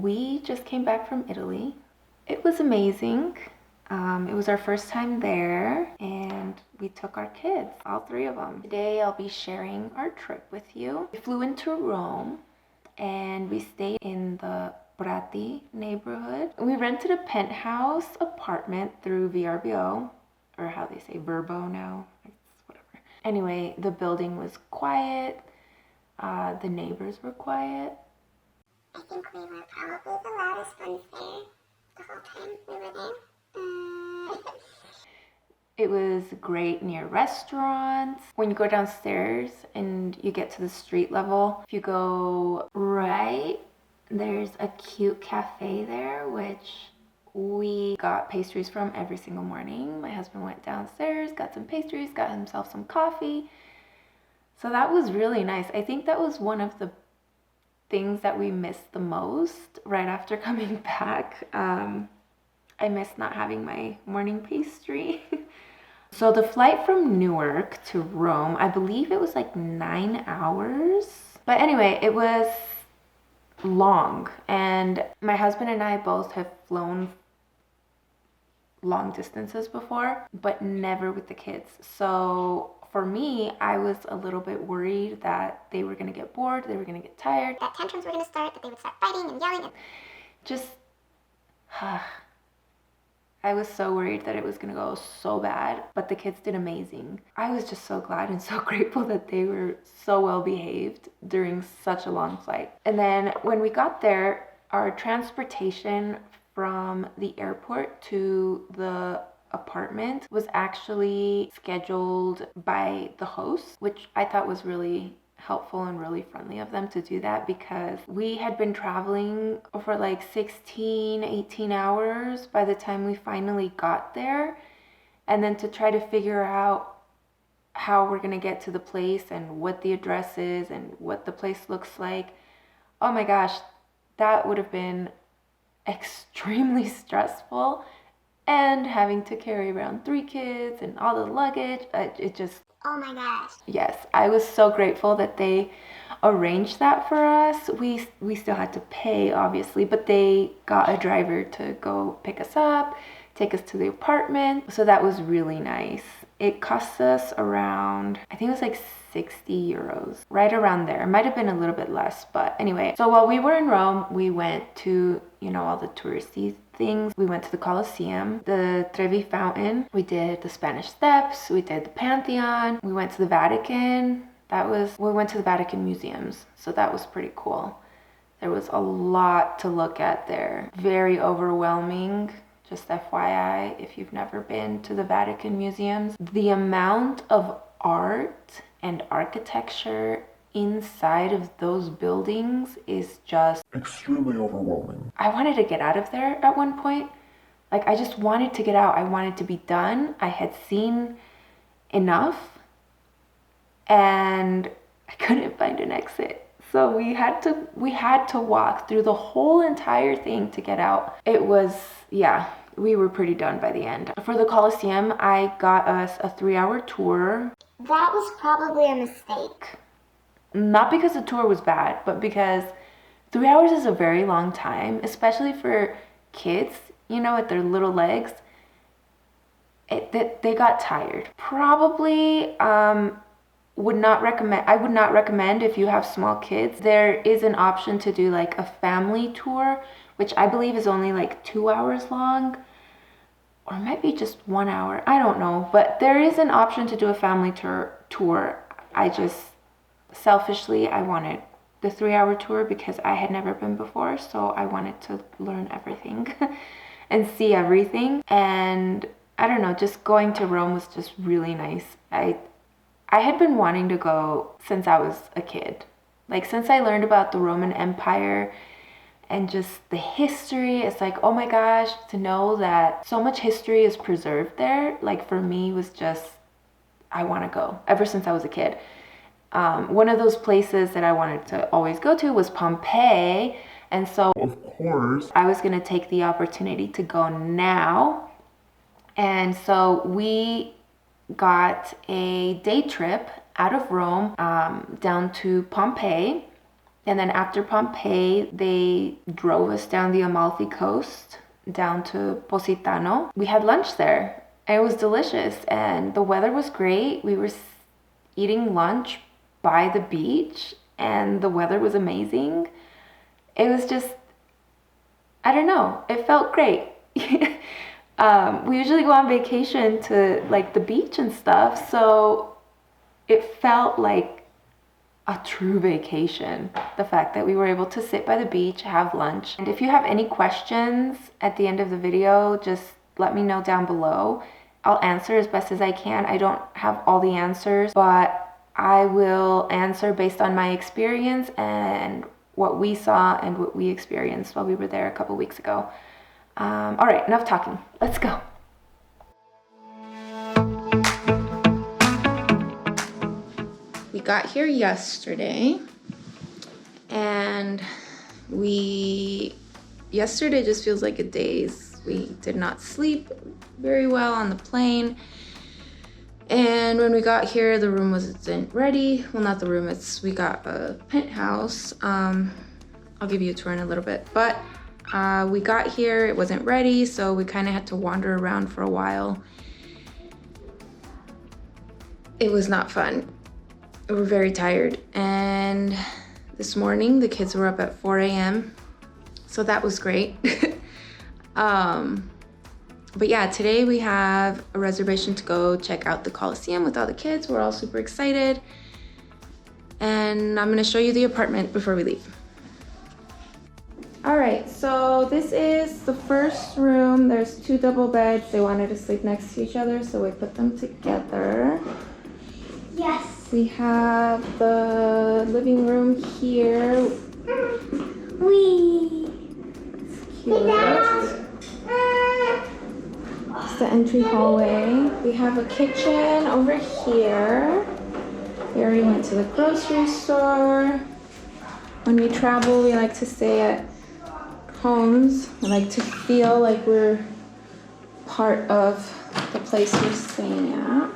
we just came back from Italy. It was amazing. It was our first time there, and we took our kids, all 3 of them. Today I'll be sharing our trip with you. We flew into Rome, and we stayed in the Prati neighborhood. We rented a penthouse apartment through VRBO, or how they say VRBO now, it's whatever. Anyway, the building was quiet. The neighbors were quiet. I think we were probably the loudest ones there the whole time we were there. It was great near restaurants. When you go downstairs and you get to the street level, if you go right, there's a cute cafe there, which we got pastries from every single morning. My husband went downstairs, got some pastries, got himself some coffee. So that was really nice. I think that was one of the things that we missed the most right after coming back. I missed not having my morning pastry. So the flight from Newark to Rome, I believe it was like 9 hours. But anyway, it was long. And my husband and I both have flown long distances before, but never with the kids. So for me, I was a little bit worried that they were going to get bored, they were going to get tired, that tantrums were going to start, that they would start fighting and yelling. And just, I was so worried that it was going to go so bad, but the kids did amazing. I was just so glad and so grateful that they were so well behaved during such a long flight. And then when we got there, our transportation from the airport to the apartment was actually scheduled by the host, which I thought was really helpful and really friendly of them to do that, because we had been traveling for like 18 hours by the time we finally got there. And then to try to figure out how we're going to get to the place and what the address is and what the place looks like. Oh my gosh, that would have been extremely stressful. And having to carry around 3 kids and all the luggage, it just... oh my gosh. Yes, I was so grateful that they arranged that for us. We still had to pay, obviously, but they got a driver to go pick us up, take us to the apartment. So that was really nice. It cost us around, I think it was like 60 euros, right around there. It might have been a little bit less, but anyway. So while we were in Rome, we went to, all the touristy things. We went to the Colosseum, the Trevi fountain. We did the Spanish Steps. We did the Pantheon. We went to the Vatican. We went to the Vatican museums. So that was pretty cool. There was a lot to look at there. Very overwhelming. Just FYI, if you've never been to the Vatican museums, the amount of art and architecture inside of those buildings is just extremely overwhelming. I wanted to get out of there at one point. Like, I just wanted to get out. I wanted to be done. I had seen enough and I couldn't find an exit. So we had to walk through the whole entire thing to get out. It was, we were pretty done by the end. For the Colosseum, I got us a 3-hour tour. That was probably a mistake. Not because the tour was bad, but because 3 hours is a very long time, especially for kids, with their little legs. They got tired. Probably I would not recommend if you have small kids. There is an option to do like a family tour, which I believe is only like 2 hours long, or it might be just 1 hour. I don't know, but there is an option to do a family tour. Selfishly, I wanted the 3-hour tour because I had never been before, so I wanted to learn everything and see everything. And I don't know, just going to Rome was just really nice. I had been wanting to go since I was a kid. Like, since I learned about the Roman Empire and just the history, it's like, oh my gosh, to know that so much history is preserved there, like, for me was just, I want to go ever since I was a kid. One of those places that I wanted to always go to was Pompeii. And so, of course, I was going to take the opportunity to go now. And so we got a day trip out of Rome down to Pompeii. And then after Pompeii, they drove us down the Amalfi coast, down to Positano. We had lunch there. It was delicious and the weather was great. We were eating lunch by the beach and the weather was amazing. It was just, I don't know, it felt great. We usually go on vacation to like the beach and stuff, so it felt like a true vacation. The fact that we were able to sit by the beach, have lunch. And if you have any questions at the end of the video, just let me know down below. I'll answer as best as I can. I don't have all the answers, but I will answer based on my experience and what we saw and what we experienced while we were there a couple weeks ago. All right, enough talking. Let's go. We got here yesterday and yesterday just feels like a daze. We did not sleep very well on the plane. And when we got here, the room wasn't ready. Well, not the room, we got a penthouse. I'll give you a tour in a little bit. But we got here, it wasn't ready, so we kind of had to wander around for a while. It was not fun. We were very tired. And this morning, the kids were up at 4 a.m. So that was great. But yeah, today we have a reservation to go check out the Colosseum with all the kids. We're all super excited. And I'm gonna show you the apartment before we leave. All right, so this is the first room. There's 2 double beds. They wanted to sleep next to each other, so we put them together. Yes. We have the living room here. Wee. Cute. It's the entry hallway. We have a kitchen over here. We already went to the grocery store. When we travel, we like to stay at homes. We like to feel like we're part of the place we're staying at.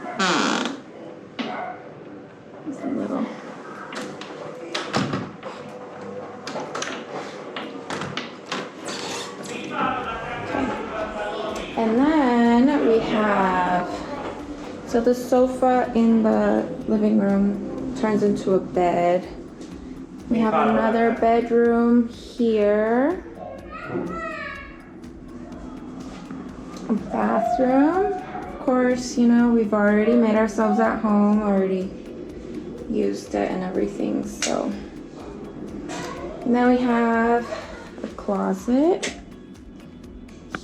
It's a little. And then we have, so the sofa in the living room turns into a bed. We have another bedroom here. A bathroom. Of course, you know, we've already made ourselves at home, already used it and everything, so. And then we have a closet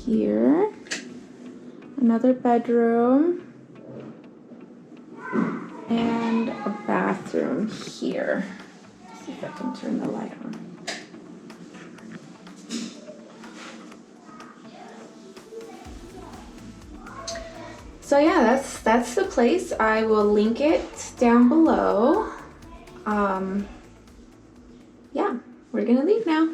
here. Another bedroom and a bathroom here. Let's see if I can turn the light on. So yeah, that's the place. I will link it down below. Yeah, we're gonna leave now.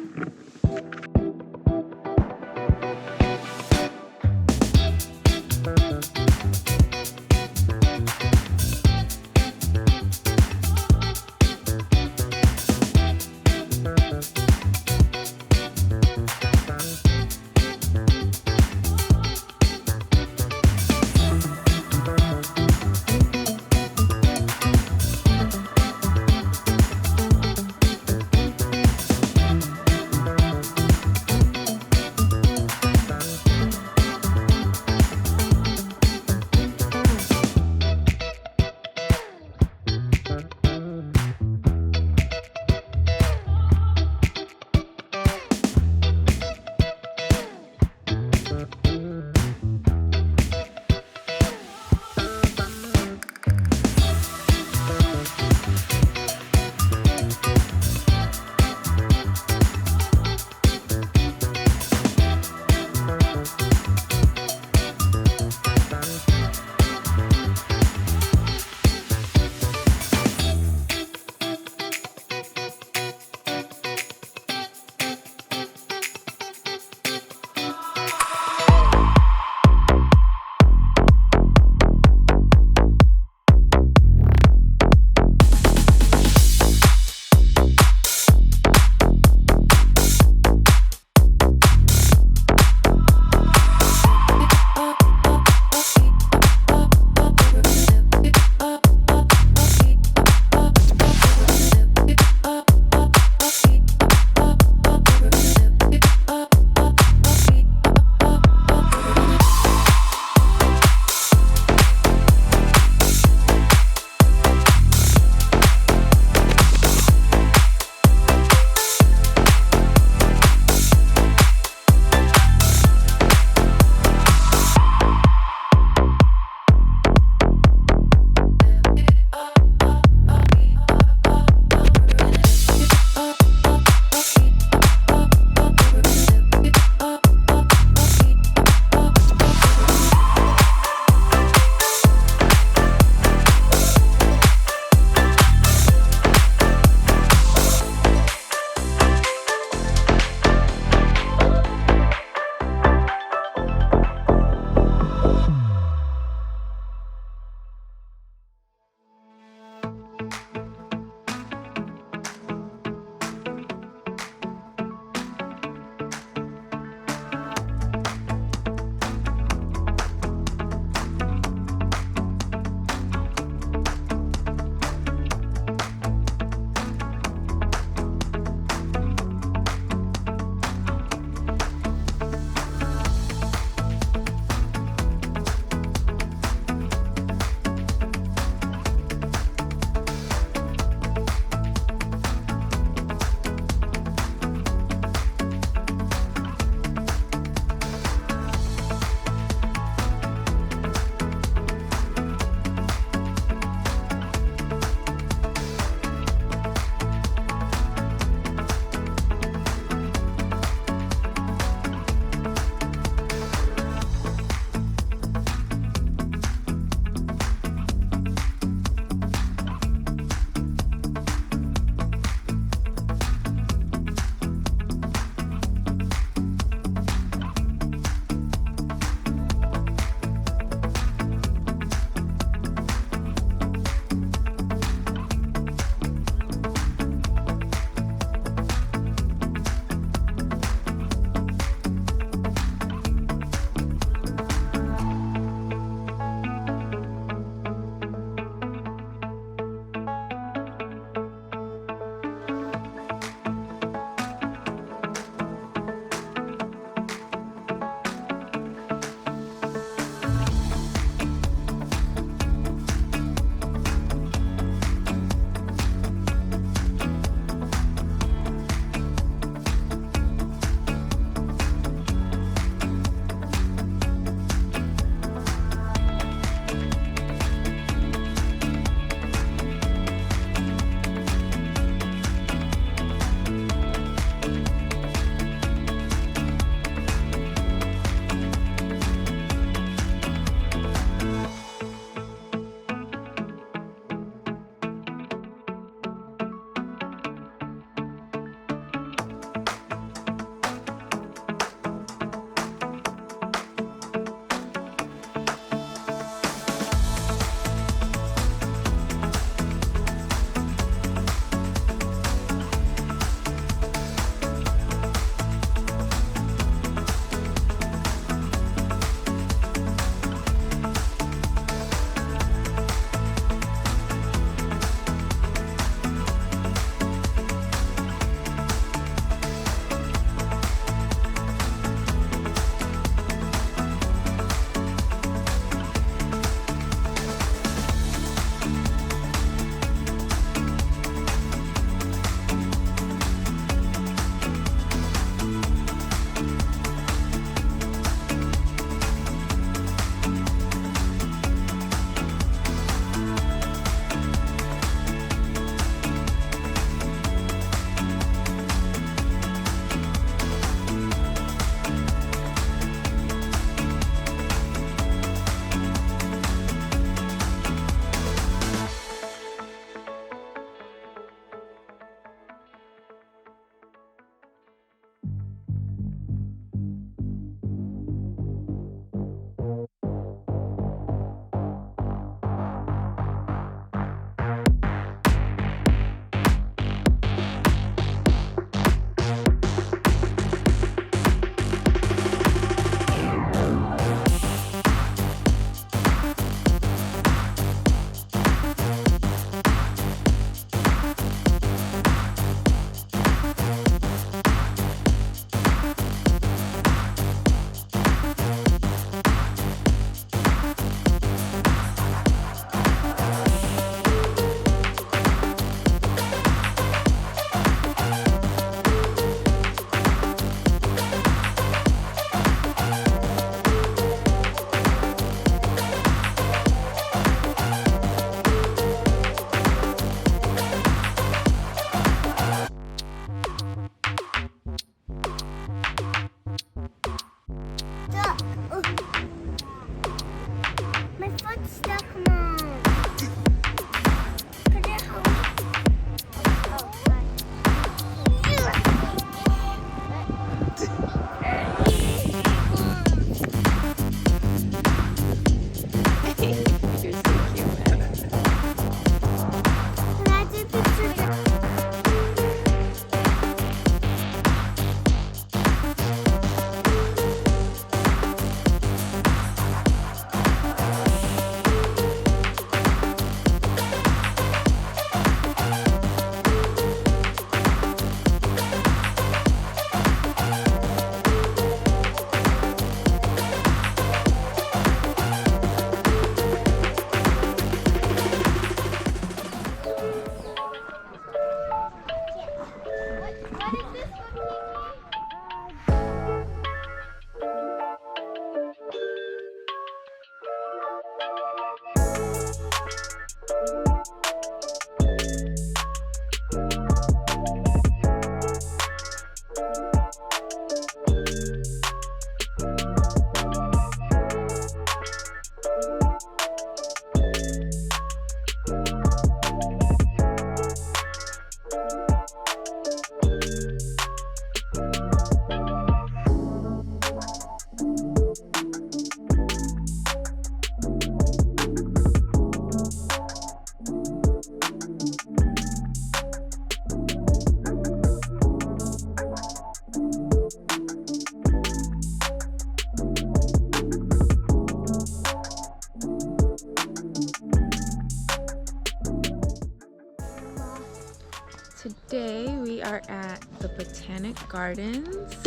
Today we are at the Botanic Gardens.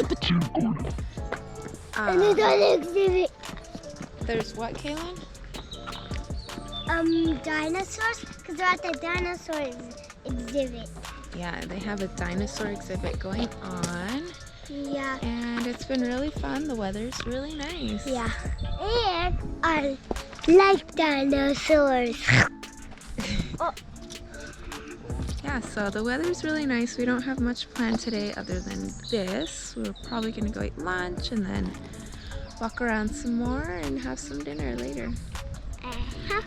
And they got an exhibit. There's what, Kaylin? Dinosaurs, because they're at the dinosaur exhibit. Yeah, they have a dinosaur exhibit going on. Yeah. And it's been really fun. The weather's really nice. Yeah. And I like dinosaurs. Oh. Yeah, so the weather's really nice. We don't have much planned today other than this. We're probably gonna go eat lunch and then walk around some more and have some dinner later. Uh-huh.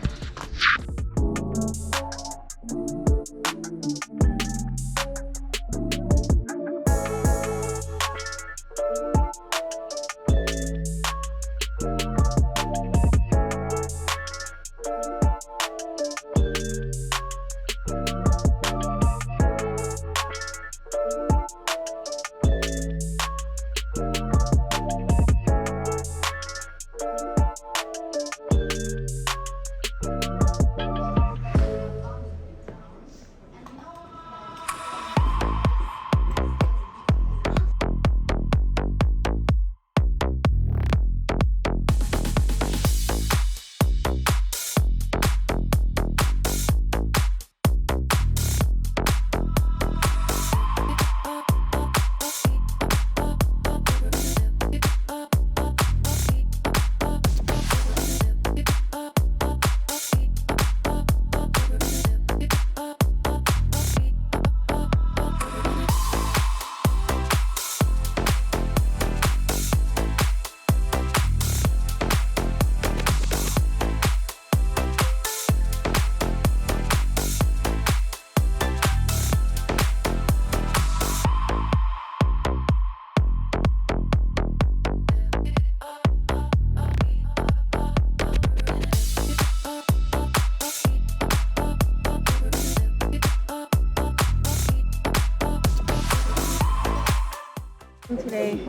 Today.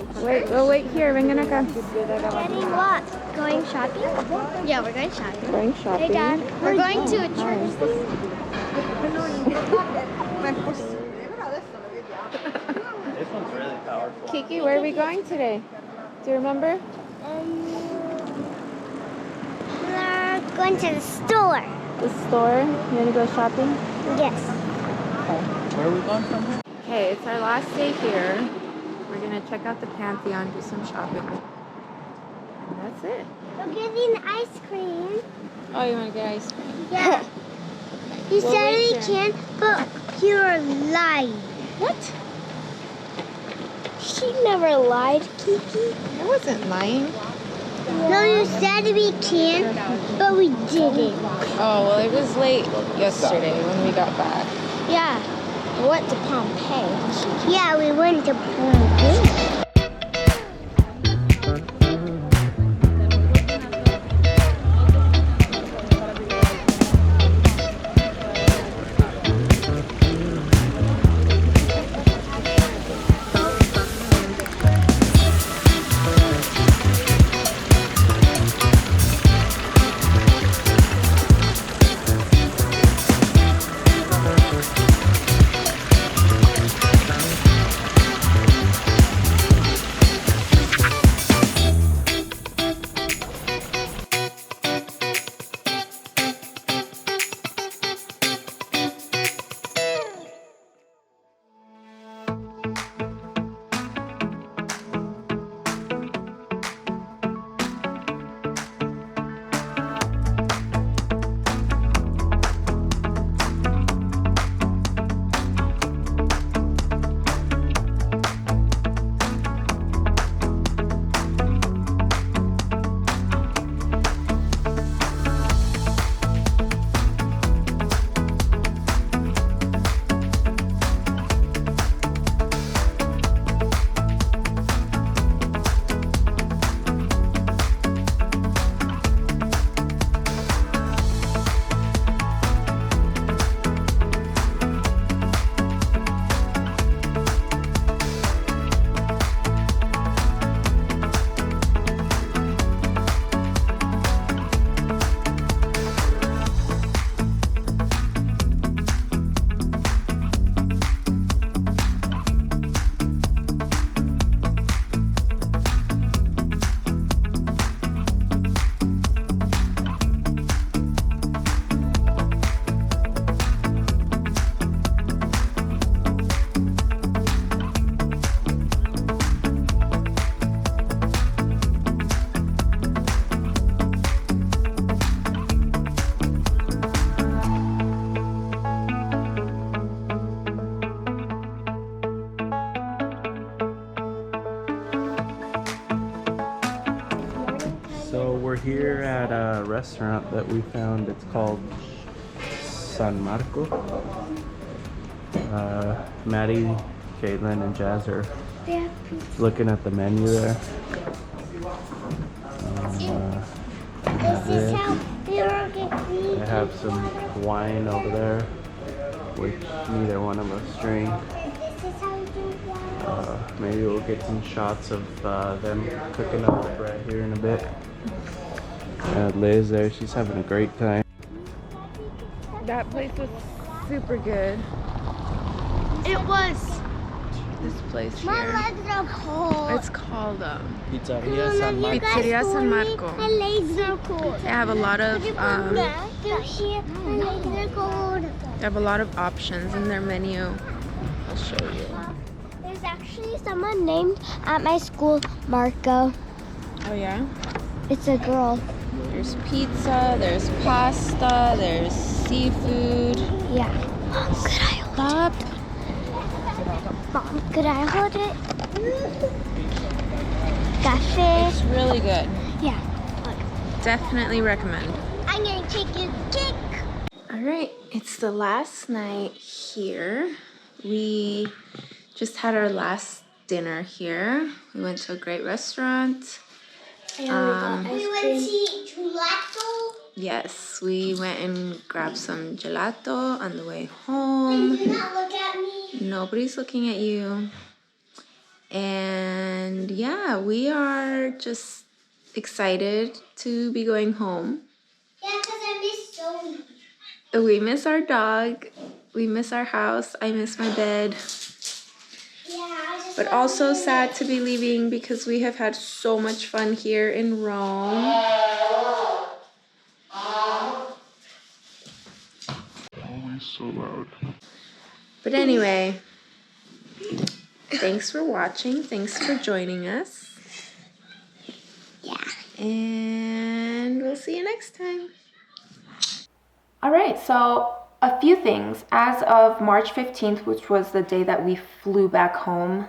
Going Wait here. Vengan acá. getting what? Going shopping? Yeah, we're going shopping. Going shopping. Hey, Dad. We're going to a church. This one's really powerful. Kiki, where are we going today? Do you remember? We're going to the store. The store? You want to go shopping? Yes. Where are we going from here? Okay, it's our last day here. We're gonna check out the Pantheon, do some shopping. And that's it. We're getting ice cream. Oh, you wanna get ice cream? Yeah. You Well, said wait we there. can, but you're lying. What? She never lied, Kiki. I wasn't lying. No, you said we can, but we didn't. Oh, well, it was late yesterday when we got back. Yeah. We went to Pompeii. Yeah, we went to Pompeii. here at a restaurant that we found. It's called San Marco. Maddie, Caitlin, and Jazz are looking at the menu there. This is how They have some wine over there, which neither one of us drink. This is how you do that. Maybe we'll get some shots of them cooking up the bread here in a bit. Liz there, she's having a great time. That place was super good. It was. This place My here. legs are cold. It's called Pizzeria San Marco. Pizzeria San Marco. My legs are cold. They have a lot of They're here. My legs are cold. they have a lot of options in their menu. I'll show you. There's actually someone named at my school Marco. Oh yeah? It's a girl. There's pizza, there's pasta, there's seafood. Yeah. Mom, could I hold it? Mom, could I hold it? Got fish. It's really good. Yeah. Definitely recommend. I'm gonna take a kick. All right, it's the last night here. We just had our last dinner here. We went to a great restaurant. We went to eat gelato. Yes, we went and grabbed some gelato on the way home. Do not look at me. Nobody's looking at you. And yeah, we are just excited to be going home. Yeah, because I miss Zoe. We miss our dog. We miss our house. I miss my bed. Yeah, I just. But also sad to be leaving because we have had so much fun here in Rome. Always so loud. But anyway, thanks for watching. Thanks for joining us. Yeah. And we'll see you next time. All right, so a few things. As of March 15th, which was the day that we flew back home,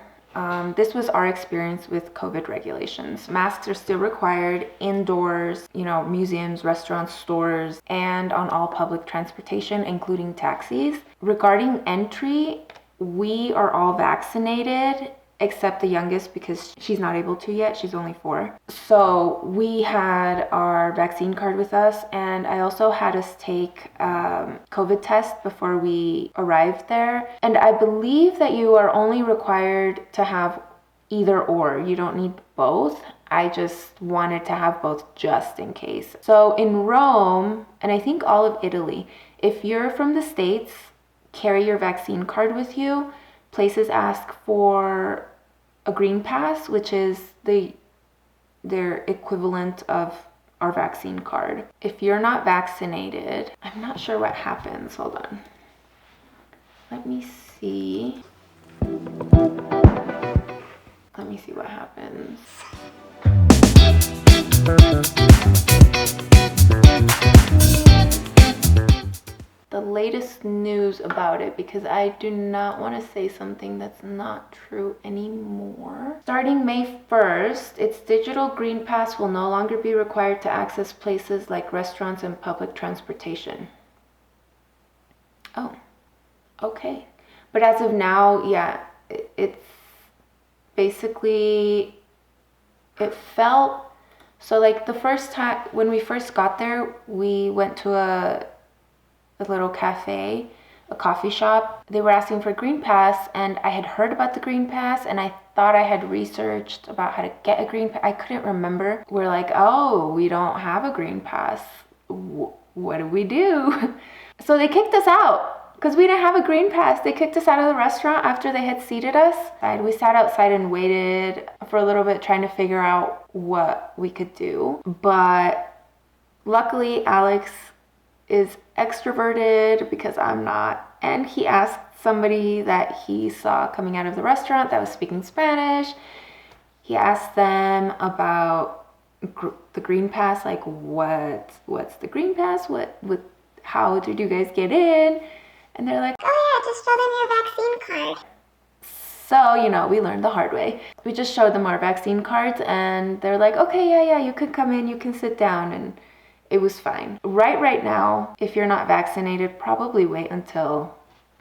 this was our experience with COVID regulations. Masks are still required indoors, museums, restaurants, stores, and on all public transportation, including taxis. Regarding entry, we are all vaccinated, except the youngest because she's not able to yet. She's only 4. So we had our vaccine card with us, and I also had us take COVID test before we arrived there. And I believe that you are only required to have either or. You don't need both. I just wanted to have both just in case. So in Rome, and I think all of Italy, if you're from the States, carry your vaccine card with you. Places ask for a green pass, which is their equivalent of our vaccine card. If you're not vaccinated, I'm not sure what happens. Hold on. Let me see. Let me see what happens. The latest news about it, because I do not want to say something that's not true anymore. Starting May 1st, its digital green pass will no longer be required to access places like restaurants and public transportation. Oh, okay. But as of now, yeah, it's basically, it felt, so like the first time, when we first got there, we went to a little cafe, a coffee shop. They were asking for green pass, and I had heard about the green pass, and I thought I had researched about how to get a green pass. I couldn't remember. We're like, oh, we don't have a green pass. What do we do? So they kicked us out because we didn't have a green pass. They kicked us out of the restaurant after they had seated us. We sat outside and waited for a little bit trying to figure out what we could do. But luckily, Alex is extroverted because I'm not. And he asked somebody that he saw coming out of the restaurant that was speaking Spanish. He asked them about the green pass, like what's the green pass? How did you guys get in? And they're like, Oh yeah, just show them your vaccine card. So, you know, we learned the hard way. We just showed them our vaccine cards and they're like, okay, yeah, you can come in, you can sit down, and it was fine. Right now, if you're not vaccinated, probably wait until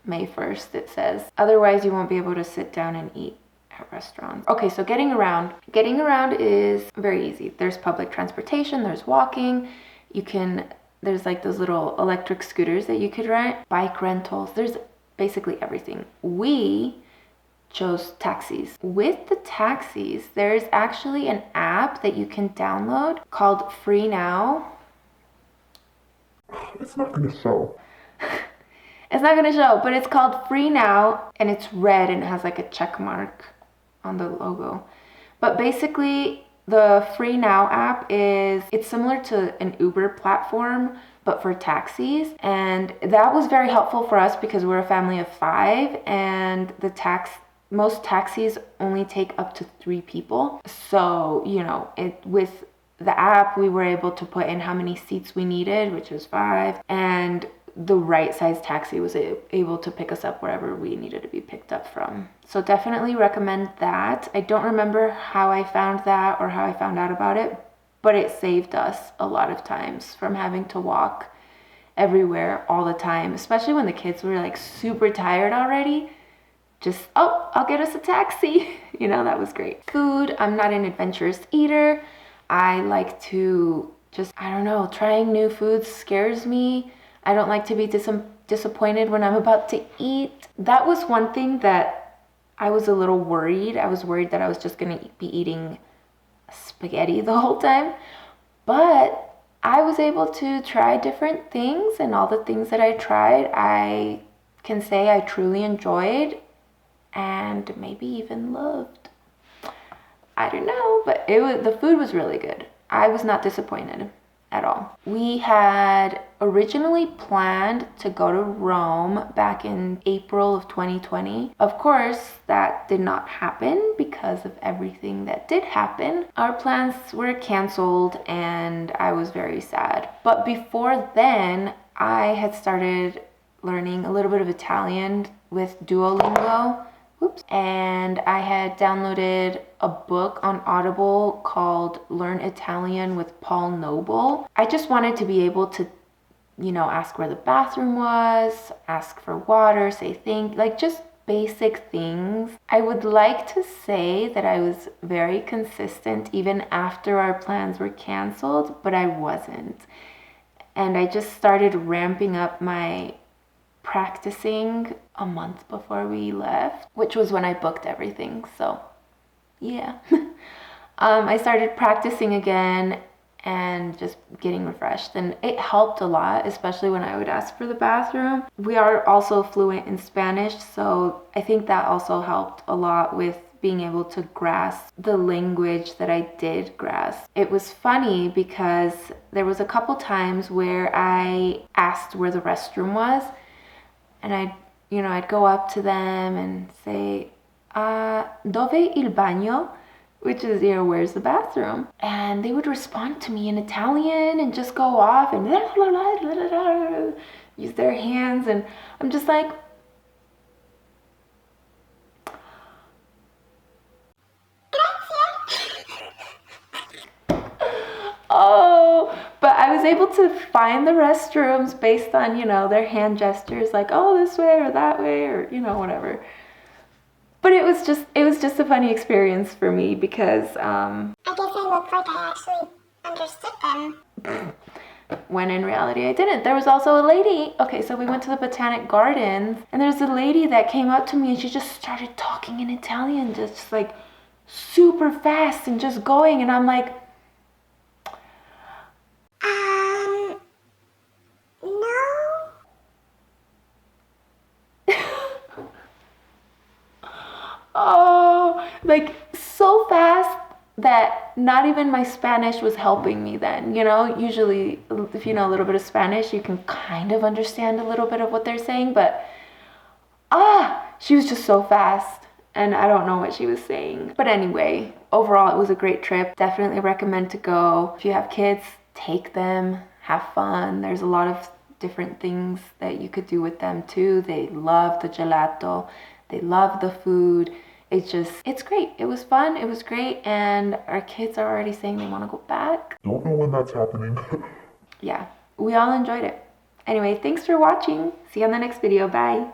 May 1st, it says. Otherwise, you won't be able to sit down and eat at restaurants. Okay, so getting around. Getting around is very easy. There's public transportation, there's walking. There's like those little electric scooters that you could rent, bike rentals. There's basically everything. We chose taxis. With the taxis, there's actually an app that you can download called Free Now. It's not gonna show. It's not gonna show, but it's called Free Now, and it's red and it has like a check mark on the logo. But basically, the Free Now app it's similar to an Uber platform, but for taxis. And that was very helpful for us because we're a family of 5, and most taxis only take up to 3 people. So, you know, with the app, we were able to put in how many seats we needed, which was 5, and the right size taxi was able to pick us up wherever we needed to be picked up from. So definitely recommend that. I don't remember how I found that or how I found out about it, but it saved us a lot of times from having to walk everywhere all the time, especially when the kids were like super tired already. Just, I'll get us a taxi. You know, that was great. Food, I'm not an adventurous eater. I like to trying new foods scares me. I don't like to be disappointed when I'm about to eat. That was one thing that I was a little worried. I was worried that I was just going to be eating spaghetti the whole time. But I was able to try different things, and all the things that I tried, I can say I truly enjoyed and maybe even loved. I don't know, but the food was really good. I was not disappointed at all. We had originally planned to go to Rome back in April of 2020. Of course, that did not happen because of everything that did happen. Our plans were canceled and I was very sad. But before then, I had started learning a little bit of Italian with Duolingo. And I had downloaded a book on Audible called Learn Italian with Paul Noble. I just wanted to be able to, you know, ask where the bathroom was, ask for water, say just basic things. I would like to say that I was very consistent even after our plans were canceled, but I wasn't. And I just started ramping up my practicing a month before we left, which was when I booked everything. So yeah. I started practicing again and just getting refreshed, and it helped a lot, especially when I would ask for the bathroom. We are also fluent in Spanish, so I think that also helped a lot with being able to grasp the language that I did grasp. It was funny because there was a couple times where I asked where the restroom was, and I'd go up to them and say, dove il bagno? Which is, where's the bathroom? And they would respond to me in Italian and just go off and use their hands. And I'm just like, oh, but I was able to find the restrooms based on, their hand gestures, like, oh, this way or that way, or, whatever. But it was just a funny experience for me because I guess I looked like I actually understood them. When in reality I didn't. There was also a lady. Okay, so we went to the Botanic Gardens, and there's a lady that came up to me and she just started talking in Italian, just like super fast and just going, and I'm like, No. oh, like so fast that not even my Spanish was helping me then. Usually if you know a little bit of Spanish, you can kind of understand a little bit of what they're saying, but she was just so fast and I don't know what she was saying. But anyway, overall it was a great trip. Definitely recommend to go. If you have kids, take them, have fun. There's a lot of different things that you could do with them too. They love the gelato. They love the food. It's great. It was fun. It was great. And our kids are already saying they want to go back. Don't know when that's happening. Yeah, we all enjoyed it. Anyway, thanks for watching. See you on the next video. Bye.